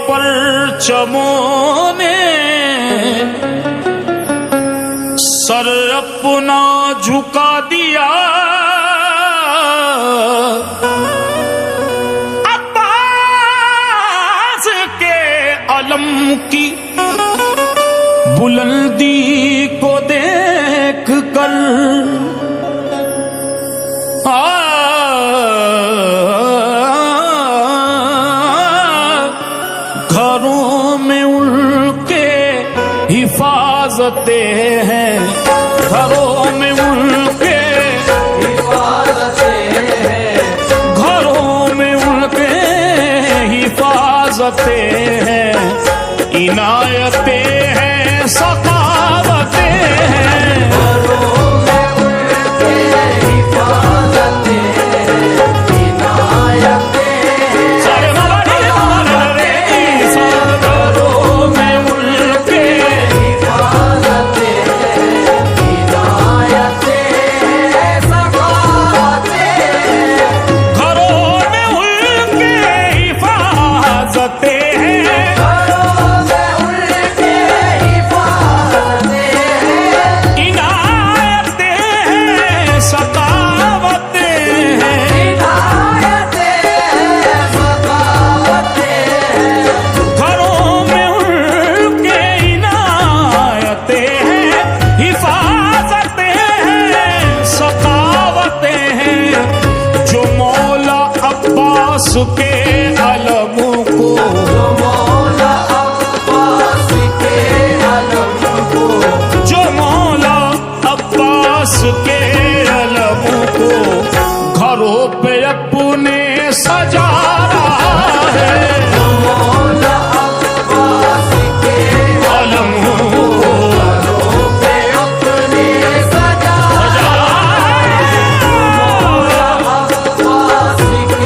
परचमों ने सर अपना झुका दिया। अब्बास के अलम की बुलंदी को देख कर घरों में उनके हिफाजतें हैं, घरों में उनके हिफाजतें हैं, घरों में उनके हिफाजतें हैं, इनायतें हैं, सखावतें हैं, घरों में उनके हिफाजतें हैं, इनायतें हैं, सारे घरों में उनके हिफाजतें हैं, इनायतें हैं, सखावतें हैं, घरों में उनके हिफाजतें हैं, के अलम को, जो मौला अब्बास के अलम को, जो मौला अब्बास के अलम को घरों पे अपने सजा रहा है, जो मौला अब्बास के अलम को घरों पे अपने सजा रहा है, मौला अब्बास के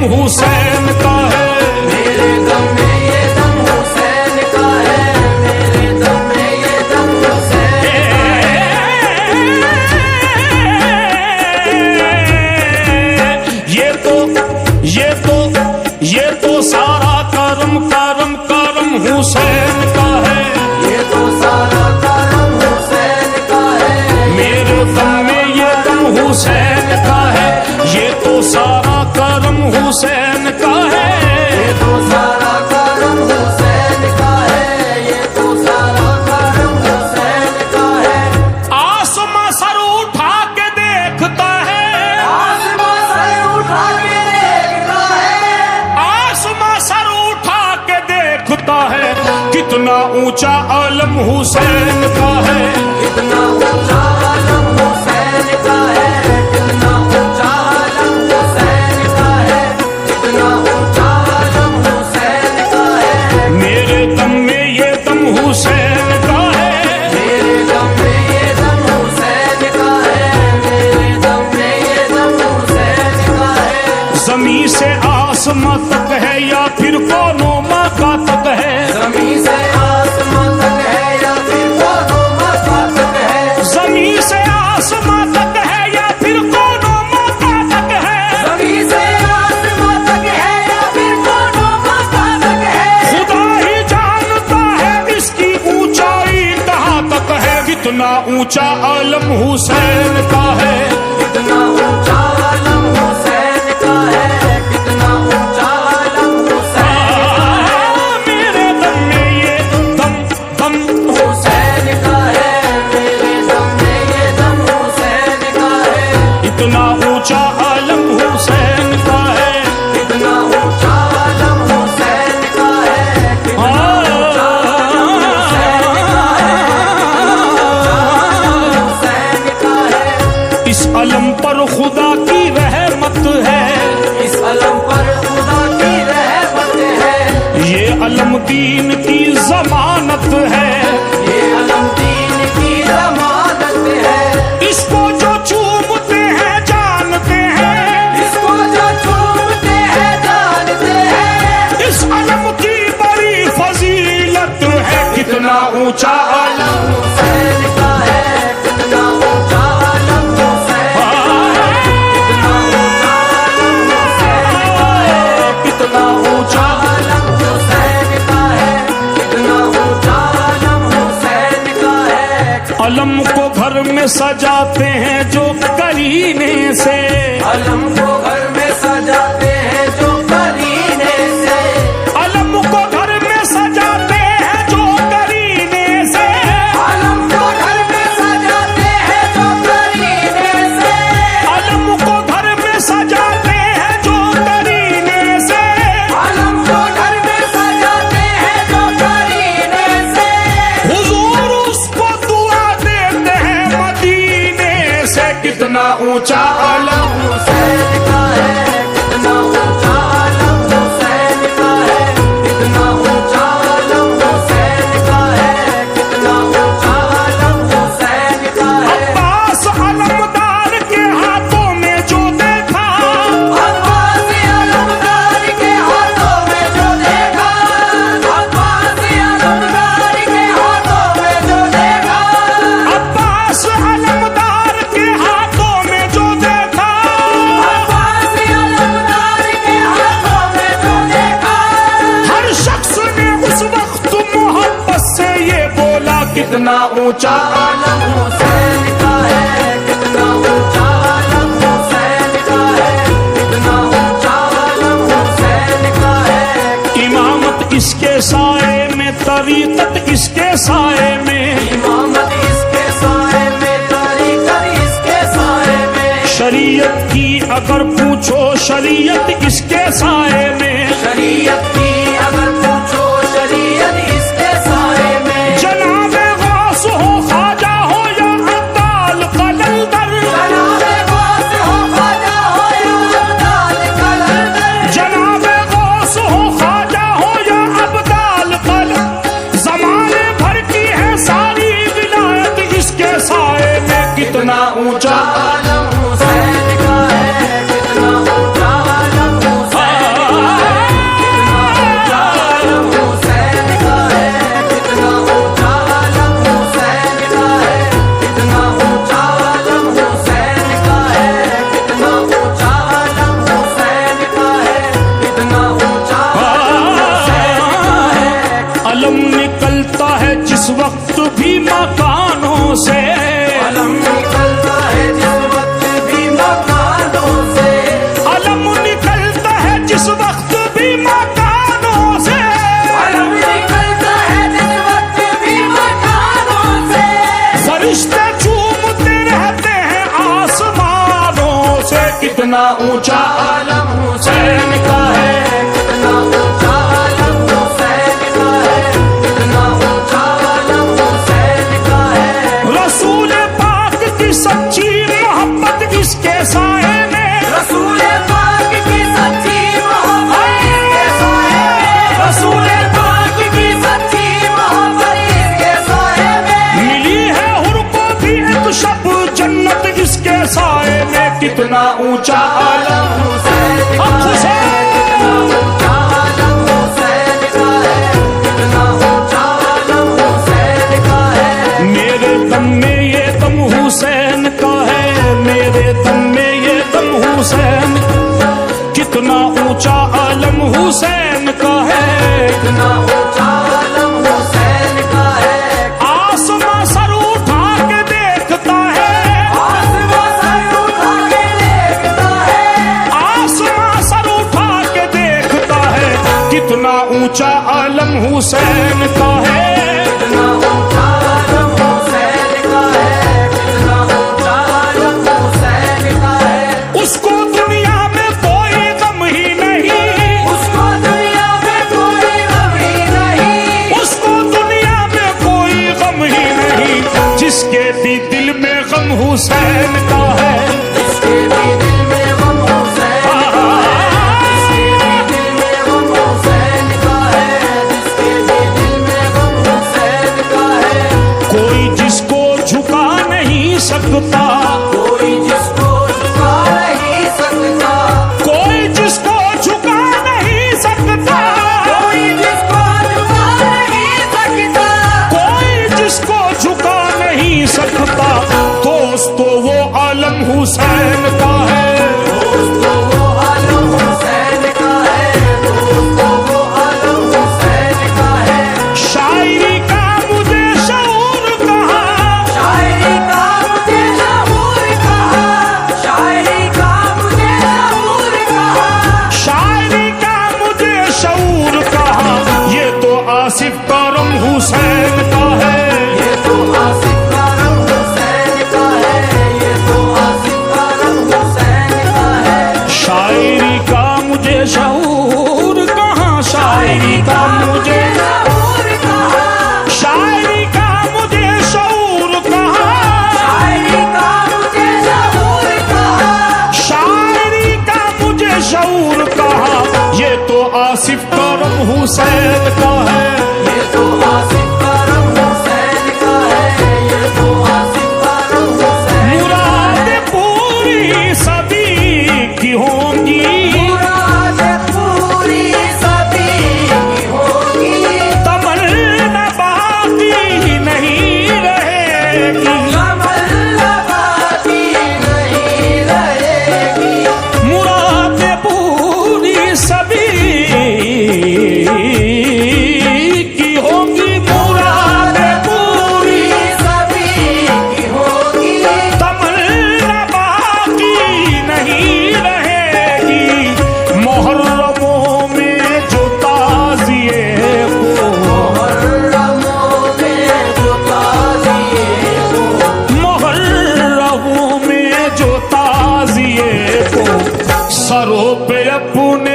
हुसैन का है, मेरे दम में ये दम हुसैन का है, मेरे दम में ये दम हुसैन। ये तो सारा करम करम करम हुसैन का है, ये तो सारा करम हुसैन का है, मेरे दम में ये दम हुसैन का है, ये तो सारा करम हुसैन का है, ये तो सारा करम हुसैन का है, ये तो सारा करम हुसैन का है। आसमां सर उठा के देखता है, आसमां सर उठा के देखता है, आसमां सर उठा के देखता है, कितना ऊंचा आलम हुसैन का है, कितना ऊंचा आलम हुसैन का है, कितना ऊंचा आलम हुसैन का है, कितना ऊंचा आलम हुसैन का है, मेरे दम में ये दम हुसैन का है, मेरे दम में ये दम हुसैन का है, मेरे दम में ये दम हुसैन का है। ज़मीं से आसमां तक है या फिर कोनो मक्का तक है, ज़मीं से आसमां तक है या फिर कोनो मक्का तक है, ज़मीं से आसमां तक है या फिर कोनो मक्का तक है, ज़मीं से आसमां तक है या फिर कोनो मक्का तक है, खुदा ही जानता है इसकी ऊंचाई कहाँ तक है, कितना ऊंचा आलम हुसैन का है, कितना ऊंचा आलम हुसैन का है, कितना ऊंचा आलम हुसैन का है, मेरे दम में ये दम दम हुसैन का है, मेरे दम में ये दम हुसैन का है, इतना ऊंचा आलम हुसैन का है, कितना ऊंचा आलम हुसैन का है, कितना ऊंचा आलम हुसैन का है, हुसैन का है। इस अलम पर खुदा की रहमत है, इस अलम पर खुदा की रहमत है, ये अलम दीन की जमानत है, ये अलम दीन की जमानत है, इसको जो चूमते हैं जानते हैं, इसको जो चूमते हैं जानते में सजाते हैं जो करीने से, अलम को घर में सजाते हैं जो करीने से, अलम को घर में सजाते हैं जो करीने से, अलम को घर में सजाते हैं जो करीने से, अलम को घर में सजाते हैं जो करीने से, अलम को घर में सजाते हैं जो करीने से, हुजूर उसको दुआ देते हैं मदीने से। कितना ऊंचा अलम हुसैन का है, कितना ऊंचा आलम हुसैन का है, कितना ऊंचा आलम हुसैन का है, कितना ऊंचा आलम हुसैन का है। अब्बास अलमदार के हाथों में जो देखा, अब्बास अलमदार के हाथों में जो देखा, अब्बास अलमदार के हाथों में जो देखा, अब्बास अलमदार के हाथों में जो देखा, अब्बास अलमदार के हाथों में जो देखा, हर शख्स ने उस वक्त मोहब्बत से ये बोला कितना ऊंचा आलम हुसैन का है, कितना ऊंचा आलम हुसैन का है, कितना ऊंचा आलम हुसैन का है। इमामत इसके साए में, तरीकत इसके साए में, इमामत इसके साए में, तरीक़त इसके साए में, शरीयत की अगर पूछो शरीयत इसके साए में, शरीयत की अगर पूछो शरीयत इसके साए में, जनाबे गौस हो ख्वाजा हो या अब्दाल कलंदर, जनाबे गौस हो ख्वाजा हो या अब्दाल कलंदर, जनाबे गौस हो ख्वाजा हो या अब्दाल कलंदर, जमाने भर की है सारी विलायत इसके साए में। कितना ऊंचा आलम हुसैन का है, कितना ऊंचा आलम हुसैन का है, कितना ऊंचा आलम हुसैन का है, कितना ऊंचा आलम हुसैन का है, कितना ऊंचा आलम हुसैन का है, कितना ऊंचा आलम हुसैन का है, कितना ऊंचा आलम हुसैन का है। अलम निकलता है जिस वक्त भी मकानों से, अलम निकलता है जिस वक्त भी मकानों से, अलम निकलता है जिस वक्त भी मकानों से, अलम निकलता है जिस वक्त भी मकानों से, फरिश्ते चूमते रहते हैं आसमानों से। कितना ऊंचा आलम हुसैन का है, कितना ऊंचा आलम हुसैन का है, कितना ऊंचा आलम हुसैन का है। रसूल पाक की सच्ची मोहब्बत इसके साए में, रसूल पाक की सच्ची मोहब्बत इसके साए में, रसूल पाक की सच्ची मोहब्बत इसके साए में, मिली है हुर को भी एक शब जन्नत इसके साए में। कितना ऊंचा आलम हुसैन का है, कितना ऊंचा आलम हुसैन का है, कितना ऊंचा आलम हुसैन का है। मेरे दम में ये दम हुसैन का है, मेरे दम में ये दम हुसैन, कितना ऊंचा आलम हुसैन का है। कितना ऊंचा आलम हुसैन का है। आसमां सर उठा के देखता है, आसमां सर उठा के देखता है, आसमां सर उठा के देखता है, कितना ऊंचा आलम हुसैन का है। कितना ऊंचा आलम हुसैन का है, कितना ऊंचा आलम हुसैन का है। उसको दुनिया में कोई गम ही नहीं, उसको दुनिया में कोई गम ही नहीं, उसको दुनिया में कोई गम ही नहीं, जिसके भी दिल में गम हुसैन का है। इसके भी दिल में गम हुसैन का है, इसके भी दिल में गम हुसैन का है, इसके भी दिल में गम हुसैन का है। आसिफ करम हुसैन का है, ये तो आसिफ करम हुसैन का है, ये तो आसिफ करम हुसैन का है। शायरी का मुझे शऊर कहाँ, शायरी का मुझे, शऊर कहाँ, शायरी का मुझे शऊर कहाँ, शायरी का मुझे शऊर कहाँ, शायरी का मुझे शऊर कहाँ। ये तो आसिफ करम हुसैन का है, ये तो आसिफ करम हुसैन का है, ये तो आसिफ करम हुसैन। मुराद पूरी सभी की होंगी, मुराद पूरी सभी की होगी, तमन्ना बाकी नहीं रहेगी, तमन्ना बाकी नहीं रहेगी। मुराद पूरी सभी की होगी, मुराद पूरी सभी की होगी, तमन्ना बाकी नहीं रहेगी। मुहर्रमों में जो ताज़िए को, मुहर्रमों में जो ताज़िए को, मुहर्रमों में जो ताज़िए को सरों पे अपने